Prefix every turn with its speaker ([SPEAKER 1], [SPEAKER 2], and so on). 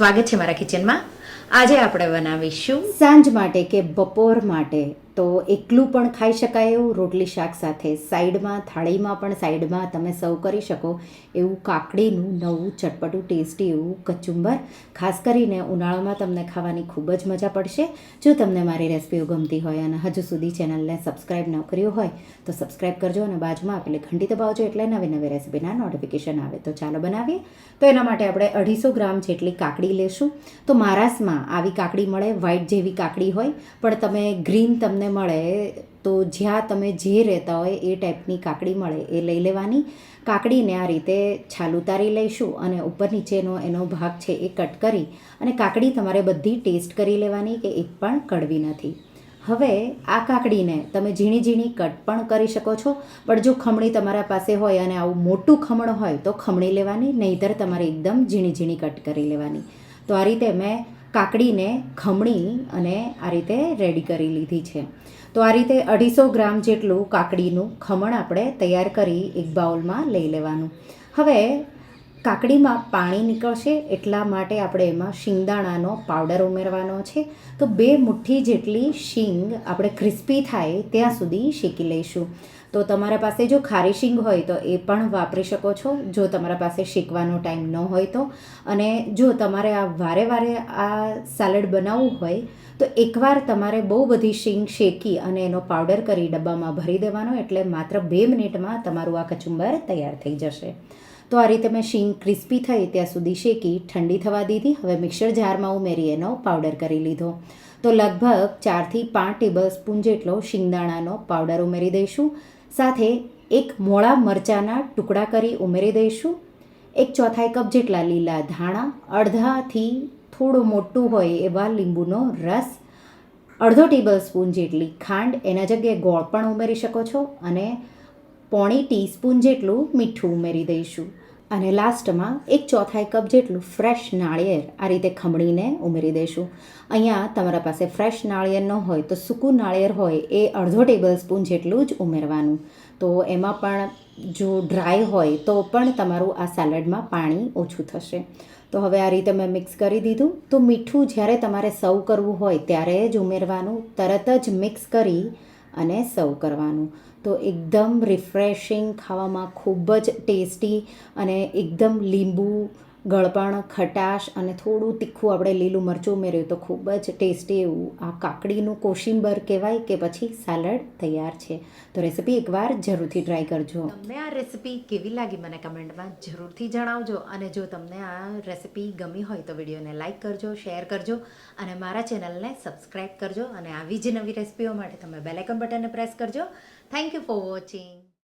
[SPEAKER 1] સ્વાગત છે મારા કિચનમાં. આજે આપણે બનાવીશું
[SPEAKER 2] સાંજ માટે કે બપોર માટે તો એકલું પણ ખાઈ શકાય એવું રોટલી શાક સાથે સાઈડમાં થાળીમાં પણ સાઈડમાં તમે સર્વ કરી શકો એવું કાકડીનું નવું ચટપટું ટેસ્ટી એવું કચુંબર. ખાસ કરીને ઉનાળામાં તમને ખાવાની ખૂબ જ મજા પડશે. જો તમને મારી રેસિપીઓ ગમતી હોય અને હજુ સુધી ચેનલને સબસ્ક્રાઈબ ન કર્યું હોય તો સબસ્ક્રાઈબ કરજો અને બાજુમાં આપેલી ઘંટી દબાવજો એટલે નવી નવી રેસિપીના નોટિફિકેશન આવે. તો ચાલો બનાવીએ. તો એના માટે આપણે 250 ગ્રામ જેટલી કાકડી લેશું. તો મહારાષ્ટ્રમાં આવી કાકડી મળે, વ્હાઈટ જેવી કાકડી હોય, પણ તમે ગ્રીન તમને મળે તો જ્યાં તમે જે રહેતા હોય એ ટાઈપની કાકડી મળે એ લઈ લેવાની. કાકડીને આ રીતે છાલ ઉતારી લઈશું અને ઉપર નીચેનો એનો ભાગ છે એ કટ કરી અને કાકડી તમારે બધી ટેસ્ટ કરી લેવાની કે એક પણ કડવી નથી. હવે આ કાકડીને તમે ઝીણી ઝીણી કટ પણ કરી શકો છો, પણ જો ખમણી તમારા પાસે હોય અને આવું મોટું ખમણ હોય તો ખમણી લેવાની, નહીંતર તમારે એકદમ ઝીણી ઝીણી કટ કરી લેવાની. તો આ રીતે મેં કાકડીને ખમણી અને આ રીતે રેડી કરી લીધી છે. તો આ રીતે 250 ગ્રામ જેટલું કાકડીનું ખમણ આપણે તૈયાર કરી એક બાઉલમાં લઈ લેવાનું. હવે કાકડીમાં પાણી નીકળશે એટલા માટે આપણે એમાં શિંગદાણાનો પાવડર ઉમેરવાનો છે. તો 2 મુઠ્ઠી જેટલી શીંગ આપણે ક્રિસ્પી થાય ત્યાં સુધી શેકી લઈશું. તો તમારા પાસે જો ખારી શીંગ હોય તો એ પણ વાપરી શકો છો, જો તમારા પાસે શેકવાનો ટાઈમ ન હોય તો. અને જો તમારે આ વારે વારે આ સેલડ બનાવવું હોય તો એકવાર તમારે બહુ બધી શીંગ શેકી અને એનો પાવડર કરી ડબ્બામાં ભરી દેવાનો, એટલે માત્ર 2 મિનિટમાં તમારું આ કચુંબર તૈયાર થઈ જશે. તો આ રીતે મેં શીંગ ક્રિસ્પી થઈ ત્યાં સુધી શેકી ઠંડી થવા દીધી. હવે મિક્સર જારમાં ઉમેરી એનો પાવડર કરી લીધો. તો લગભગ 4 થી 5 ટેબલ સ્પૂન જેટલો શિંગદાણાનો પાવડર ઉમેરી દઈશું. સાથે એક મોળા મરચાંના ટુકડા કરી ઉમેરી દઈશું. 1/4 કપ જેટલા લીલા ધાણા, અડધાથી થોડું મોટું હોય એવા લીંબુનો રસ, અડધો ટેબલ સ્પૂન જેટલી ખાંડ, એના જગ્યાએ ગોળ પણ ઉમેરી શકો છો, અને 1/4 ટીસ્પૂન જેટલું મીઠું ઉમેરી દઈશું. અને લાસ્ટમાં 1/4 કપ જેટલું ફ્રેશ નાળિયેર આ રીતે ખમણીને ઉમેરી દઈશું. અહીંયા તમારા પાસે ફ્રેશ નાળિયેર ન હોય તો સૂકું નાળિયેર હોય એ અડધો ટેબલ સ્પૂન જેટલું જ ઉમેરવાનું. તો એમાં પણ જો ડ્રાય હોય તો પણ તમારું આ સેલડમાં પાણી ઓછું થશે. તો હવે આ રીતે મેં મિક્સ કરી દીધું. તો મીઠું જ્યારે તમારે સર્વ કરવું હોય ત્યારે જ ઉમેરવાનું, તરત જ મિક્સ કરી અને સર્વ કરવાનું. તો એકદમ રિફ્રેશિંગ, ખાવામાં ખૂબ જ ટેસ્ટી અને એકદમ લીંબુ ગળપણ, ખટાશ અને થોડું તીખું આપણે લીલું મરચું ઉમેર્યું તો ખૂબ જ ટેસ્ટી એવું આ કાકડીનું કોશિંબર કહેવાય કે પછી સેલડ તૈયાર છે. તો રેસીપી એકવાર જરૂરથી ટ્રાય કરજો.
[SPEAKER 1] તમને આ રેસીપી કેવી લાગી મને કમેન્ટમાં જરૂરથી જણાવજો. અને જો તમને આ રેસીપી ગમી હોય તો વિડીયોને લાઇક કરજો, શેર કરજો અને મારા ચેનલને સબસ્ક્રાઈબ કરજો. અને આવી જ નવી રેસીપીઓ માટે તમે બેલ આઇકન બટનને પ્રેસ કરજો. Thank you for watching.